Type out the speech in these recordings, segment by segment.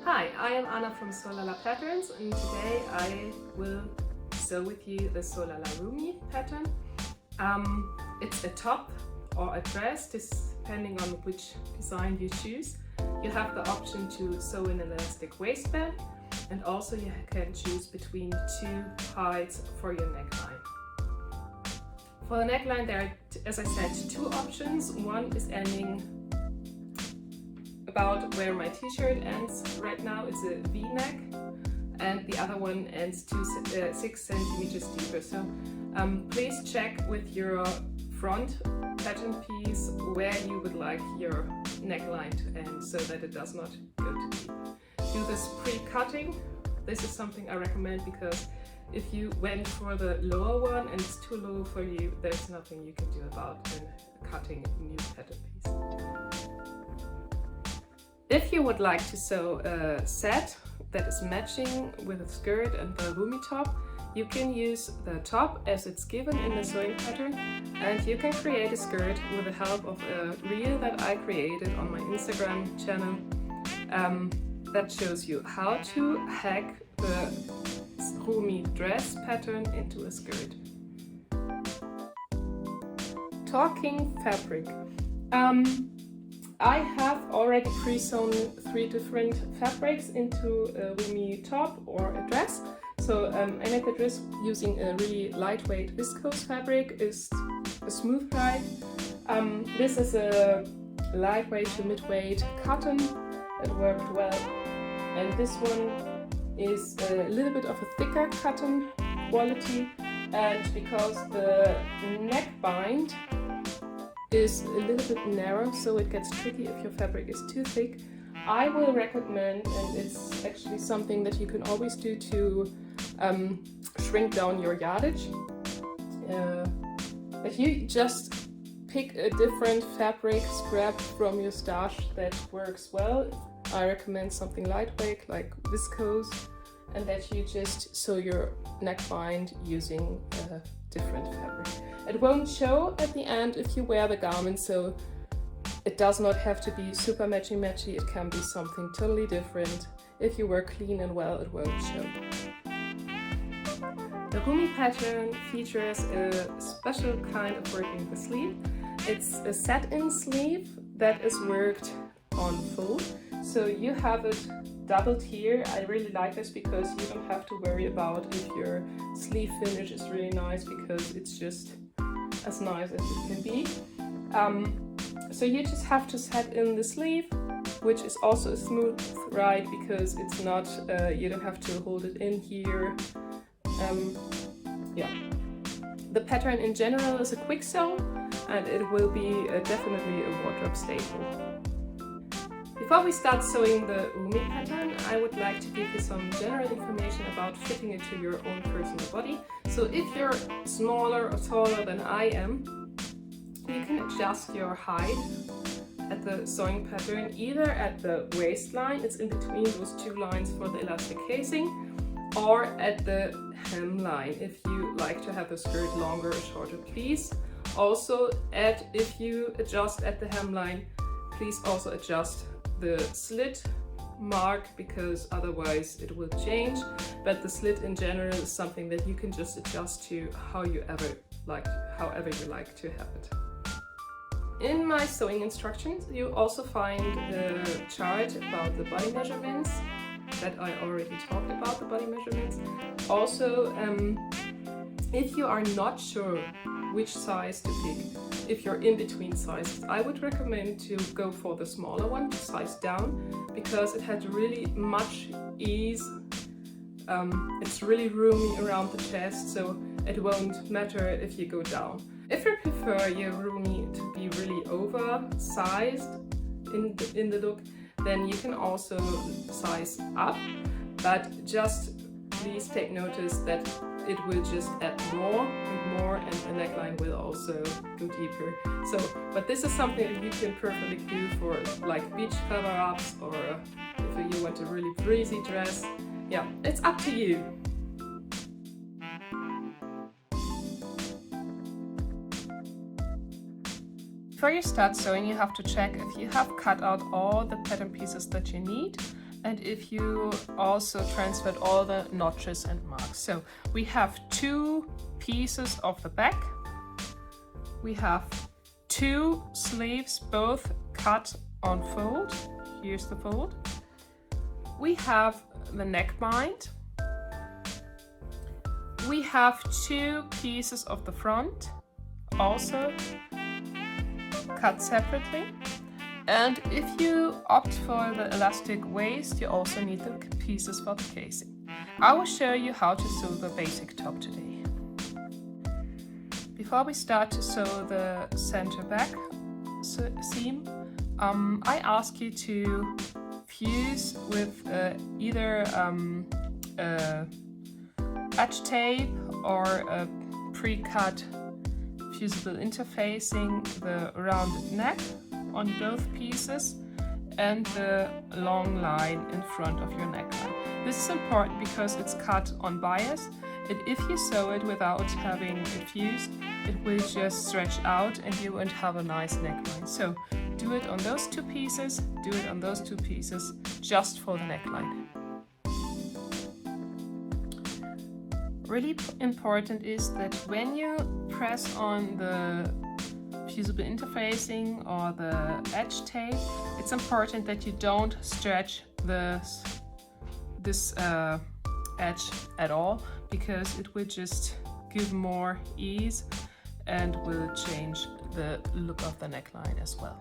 Hi, I am Anna from sew.lala Patterns, and today I will sew with you the sew.lala RUMI pattern. It's a top or a dress, depending on which design you choose. You have the option to sew an elastic waistband, and also you can choose between two heights for your neckline. For the neckline there are, as I said, two options. One is ending about where my t-shirt ends right now. It's a V-neck, and the other one ends 6 centimeters deeper. So please check with your front pattern piece where you would like your neckline to end so that it does not go too deep. Do this pre-cutting. This is something I recommend because if you went for the lower one and it's too low for you, there's nothing you can do about cutting a new pattern piece. If you would like to sew a set that is matching with a skirt and the RUMI top, you can use the top as it's given in the sewing pattern, and you can create a skirt with the help of a reel that I created on my Instagram channel that shows you how to hack the RUMI dress pattern into a skirt. Talking fabric. I have already pre-sewn 3 different fabrics into a RUMI top or a dress. So I made the dress using a really lightweight viscose fabric. It's a smooth ride. This is a lightweight to mid-weight cotton. It worked well. And this one is a little bit of a thicker cotton quality. And because the neck bind is a little bit narrow, so it gets tricky if your fabric is too thick, I will recommend, and it's actually something that you can always do to shrink down your yardage, if you just pick a different fabric scrap from your stash that works well. I recommend something lightweight like viscose, and that you just sew your neckbind using a different fabric. It won't show at the end if you wear the garment, so it does not have to be super matchy-matchy. It can be something totally different. If you work clean and well, it won't show. The RUMI pattern features a special kind of working the sleeve. It's a set-in sleeve that is worked on full. So you have it doubled here. I really like this because you don't have to worry about if your sleeve finish is really nice, because it's just as nice as it can be. So you just have to set in the sleeve, which is also a smooth ride because it's not, you don't have to hold it in here. Yeah. The pattern in general is a quick sew, and it will be definitely a wardrobe staple. Before we start sewing the RUMI pattern, I would like to give you some general information about fitting it to your own personal body. So if you're smaller or taller than I am, you can adjust your height at the sewing pattern either at the waistline, it's in between those two lines for the elastic casing, or at the hemline if you like to have the skirt longer or shorter, please. Also, if you adjust at the hemline, please also adjust the slit mark, because otherwise it will change. But the slit in general is something that you can just adjust to however you like to have it. In my sewing instructions you also find the chart about the body measurements that I already talked about, the body measurements. Also, if you are not sure which size to pick, if you're in between sizes, I would recommend to go for the smaller one, to size down, because it has really much ease. It's really roomy around the chest, so it won't matter if you go down. If you prefer your RUMI to be really oversized in the look, then you can also size up, but just please take notice that it will just add more and more, and the neckline will also go deeper. So, but this is something that you can perfectly do for like beach cover-ups, or if you want a really breezy dress. Yeah, it's up to you. Before you start sewing, you have to check if you have cut out all the pattern pieces that you need, and if you also transferred all the notches and marks. So we have 2 pieces of the back. We have 2 sleeves, both cut on fold. Here's the fold. We have the neckbind. We have 2 pieces of the front, also cut separately. And if you opt for the elastic waist, you also need the pieces for the casing. I will show you how to sew the basic top today. Before we start to sew the center back seam, I ask you to fuse with either edge tape or a pre-cut fusible interfacing the rounded neck on both pieces and the long line in front of your neckline. This is important because it's cut on bias, and if you sew it without having it fused, it will just stretch out and you won't have a nice neckline. So do it on those 2 pieces, do it on those 2 pieces, just for the neckline. Really important is that when you press on the fusible interfacing or the edge tape, it's important that you don't stretch this edge at all, because it will just give more ease and will change the look of the neckline as well.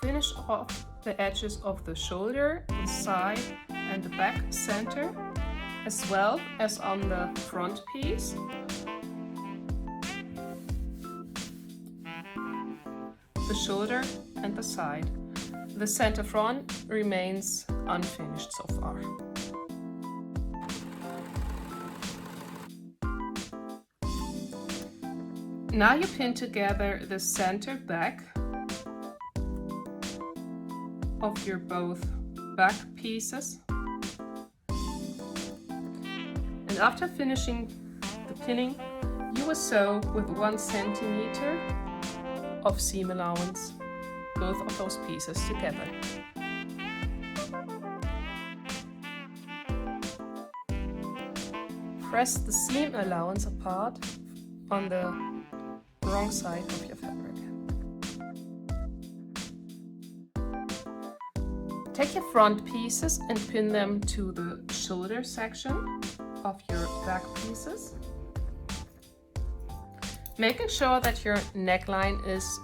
Finish off the edges of the shoulder, the side and the back center, as well as on the front piece. The shoulder and the side. The center front remains unfinished so far. Now you pin together the center back of your both back pieces. And after finishing the pinning, you will sew with 1 centimeter of seam allowance both of those pieces together. Press the seam allowance apart on the wrong side of your fabric. Take your front pieces and pin them to the shoulder section of your back pieces, making sure that your neckline is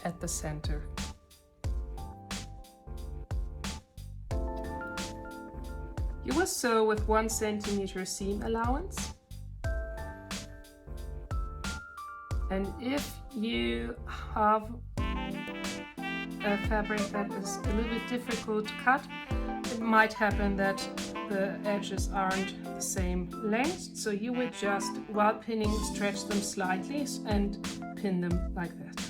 at the center. You will sew with 1 centimeter seam allowance, and if you have a fabric that is a little bit difficult to cut, it might happen that the edges aren't the same length, so you will just, while pinning, stretch them slightly and pin them like that.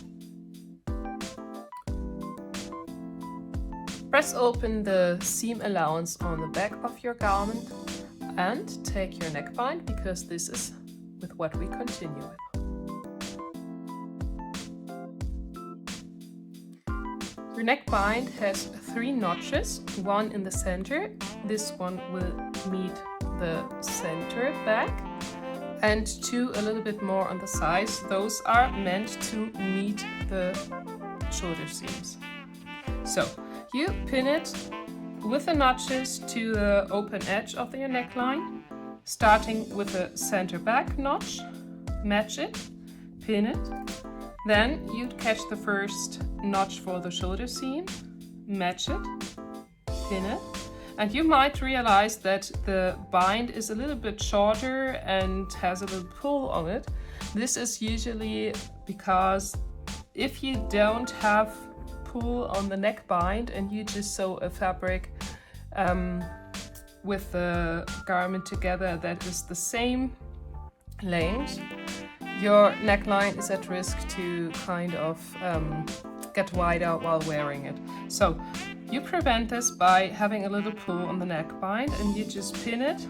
Press open the seam allowance on the back of your garment and take your neckbind, because this is with what we continue with. Your neckbind has 3 notches, 1 in the center. This one will meet the center back, and 2 a little bit more on the sides. Those are meant to meet the shoulder seams. So you pin it with the notches to the open edge of your neckline, starting with the center back notch, match it, pin it. Then you'd catch the first notch for the shoulder seam, match it, pin it. And you might realize that the bind is a little bit shorter and has a little pull on it. This is usually because if you don't have pull on the neckbind and you just sew a fabric with the garment together that is the same length, your neckline is at risk to kind of get wider while wearing it. So you prevent this by having a little pull on the neckbind, and you just pin it,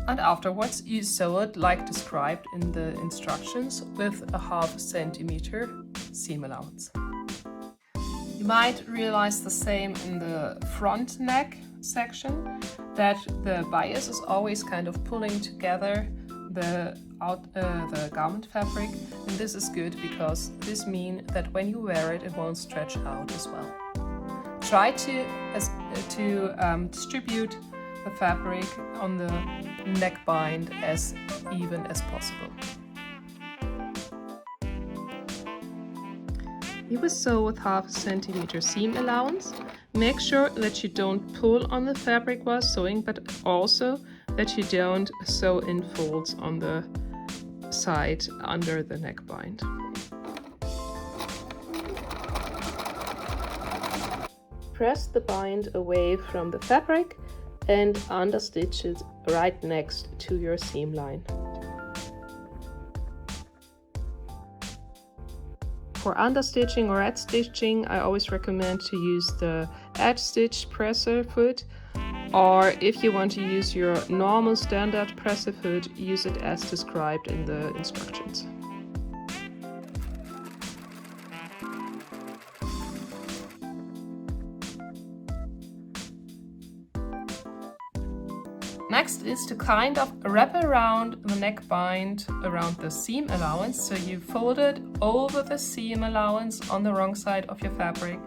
and afterwards you sew it like described in the instructions with a 0.5 centimeter seam allowance. You might realize the same in the front neck section, that the bias is always kind of pulling together the garment fabric, and this is good because this means that when you wear it, it won't stretch out as well. Try to distribute the fabric on the neckbind as even as possible. You will sew with 1/2 centimeter seam allowance. Make sure that you don't pull on the fabric while sewing, but also that you don't sew in folds on the side under the neckbind. Press the bind away from the fabric and understitch it right next to your seam line. For understitching or edge stitching, I always recommend to use the edge stitch presser foot, or if you want to use your normal standard presser foot, use it as described in the instructions. Next is to kind of wrap around the neckbind around the seam allowance. So you fold it over the seam allowance on the wrong side of your fabric,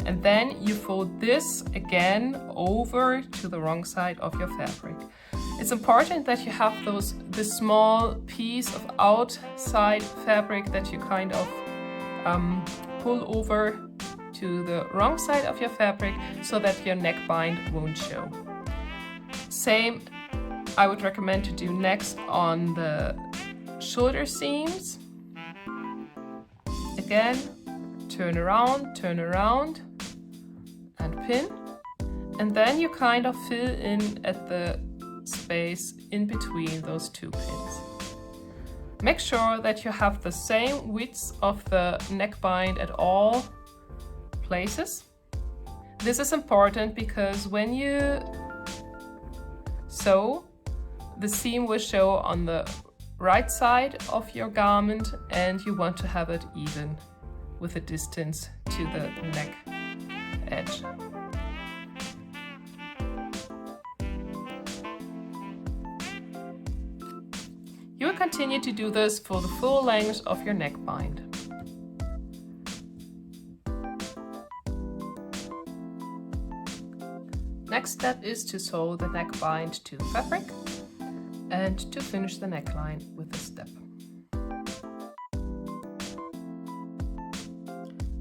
and then you fold this again over to the wrong side of your fabric. It's important that you have this small piece of outside fabric that you kind of pull over to the wrong side of your fabric so that your neckbind won't show. Same I would recommend to do next on the shoulder seams. Again, turn around and pin, and then you kind of fill in at the space in between those two pins. Make sure that you have the same width of the neckbind at all places. This is important because when you sew, the seam will show on the right side of your garment, and you want to have it even with the distance to the neck edge. You will continue to do this for the full length of your neckbind. Next step is to sew the neckbind to the fabric and to finish the neckline with a step.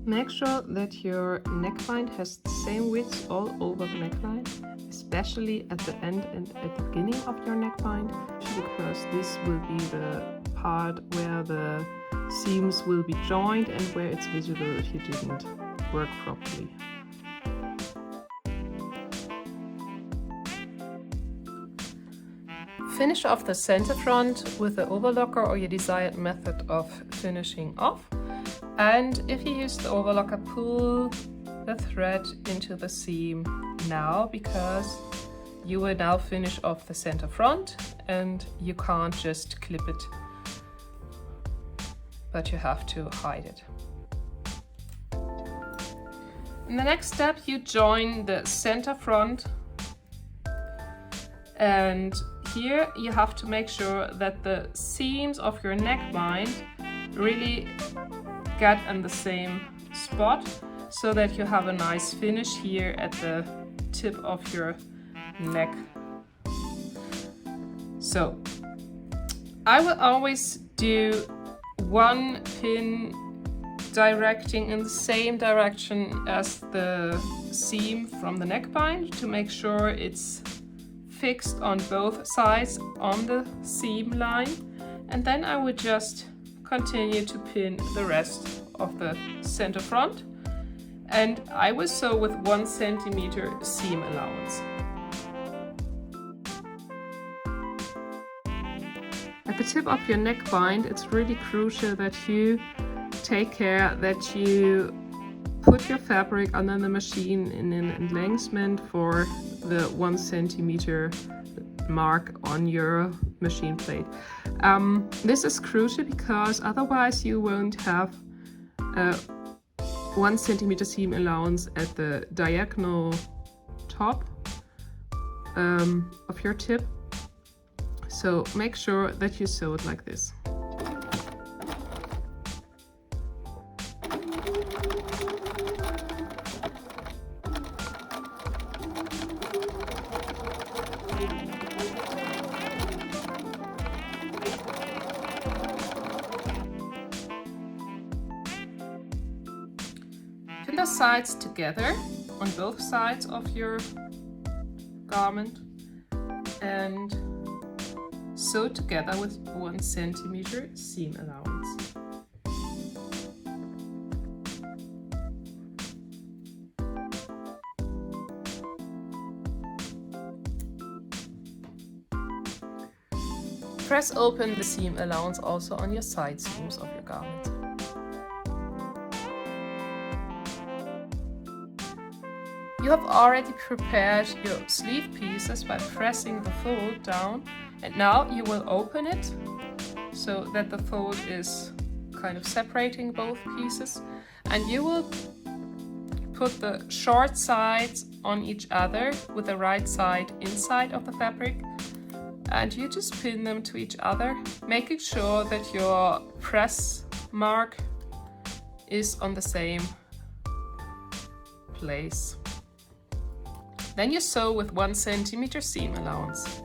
Make sure that your neckbind has the same width all over the neckline, especially at the end and at the beginning of your neckbind, because this will be the part where the seams will be joined and where it's visible if you didn't work properly. Finish off the center front with the overlocker or your desired method of finishing off. And if you use the overlocker, pull the thread into the seam now, because you will now finish off the center front and you can't just clip it, but you have to hide it. In the next step, you join the center front, and here you have to make sure that the seams of your neckbind really get in the same spot, so that you have a nice finish here at the tip of your neck. So I will always do one pin directing in the same direction as the seam from the neckbind to make sure it's fixed on both sides on the seam line, and then I would just continue to pin the rest of the center front, and I will sew with 1 centimeter seam allowance. At the tip of your neckbind, it's really crucial that you take care that you put your fabric under the machine in an enlacement for the 1 centimeter mark on your machine plate. This is crucial because otherwise you won't have 1 centimeter seam allowance at the diagonal top of your tip. So make sure that you sew it like this. Pin the sides together on both sides of your garment and sew together with 1 centimeter seam allowance. Press open the seam allowance also on your side seams of your garment. You have already prepared your sleeve pieces by pressing the fold down, and now you will open it so that the fold is kind of separating both pieces, and you will put the short sides on each other with the right side inside of the fabric, and you just pin them to each other, making sure that your press mark is on the same place. Then you sew with 1 centimeter seam allowance.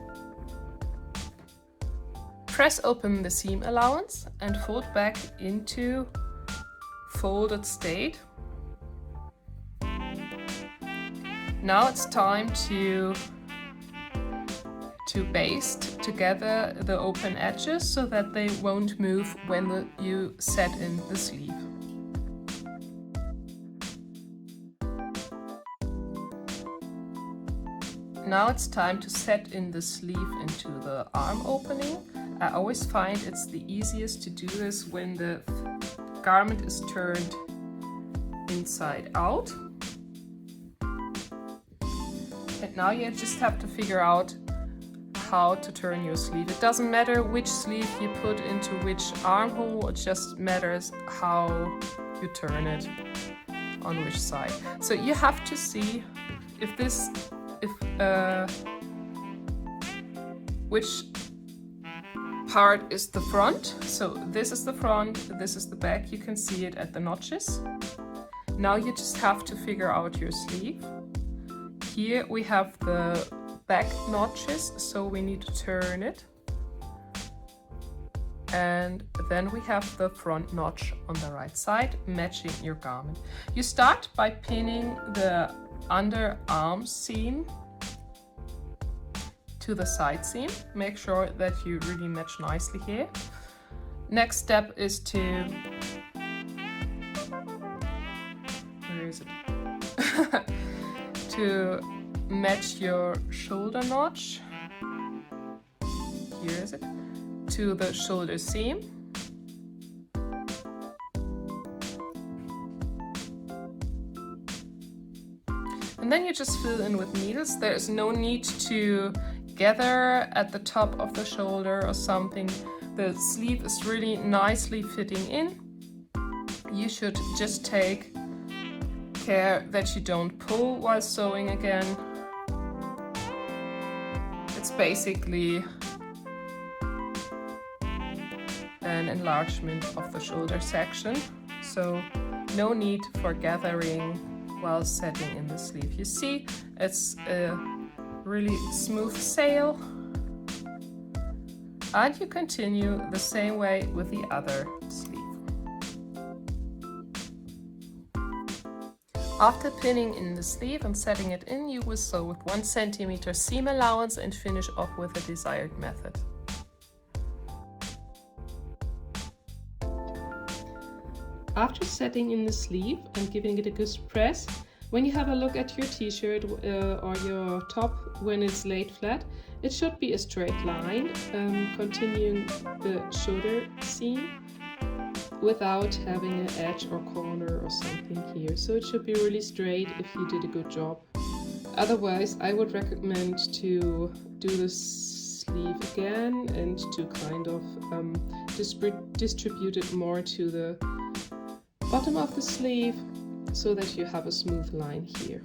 Press open the seam allowance and fold back into folded state. Now it's time to baste together the open edges so that they won't move when you set in the sleeve. Now it's time to set in the sleeve into the arm opening. I always find it's the easiest to do this when the garment is turned inside out. And now you just have to figure out how to turn your sleeve. It doesn't matter which sleeve you put into which armhole, it just matters how you turn it on which side. So you have to see which part is the front. So this is the front, this is the back. You can see it at the notches. Now you just have to figure out your sleeve. Here we have the back notches, so we need to turn it. And then we have the front notch on the right side, matching your garment. You start by pinning the underarm seam to the side seam. Make sure that you really match nicely here. Next step is to, where is it? To match your shoulder notch, here is it, to the shoulder seam. And then you just fill in with needles. There is no need to gather at the top of the shoulder or something. The sleeve is really nicely fitting in. You should just take care that you don't pull while sewing again. It's basically an enlargement of the shoulder section, so no need for gathering while setting in the sleeve. You see, it's a really smooth sail, and you continue the same way with the other sleeve. After pinning in the sleeve and setting it in, you will sew with 1 centimeter seam allowance and finish off with the desired method. After setting in the sleeve and giving it a good press, when you have a look at your t-shirt or your top when it's laid flat, it should be a straight line, continuing the shoulder seam without having an edge or corner or something here. So it should be really straight if you did a good job. Otherwise, I would recommend to do the sleeve again and to kind of distribute it more to the bottom of the sleeve so that you have a smooth line here.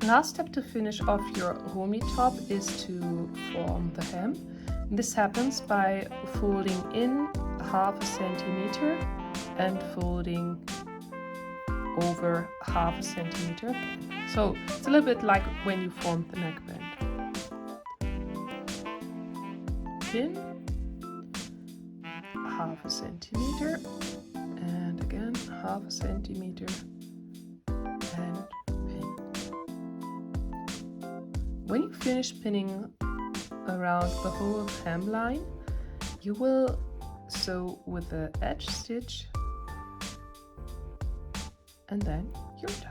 Last step to finish off your RUMI top is to form the hem. This happens by folding in 1/2 centimeter and folding over 1/2 centimeter. So it's a little bit like when you form the neckband. Pin 1/2 centimeter and again 1/2 centimeter and pin. When you finish pinning around the whole hemline, you will sew with the edge stitch and then you're done.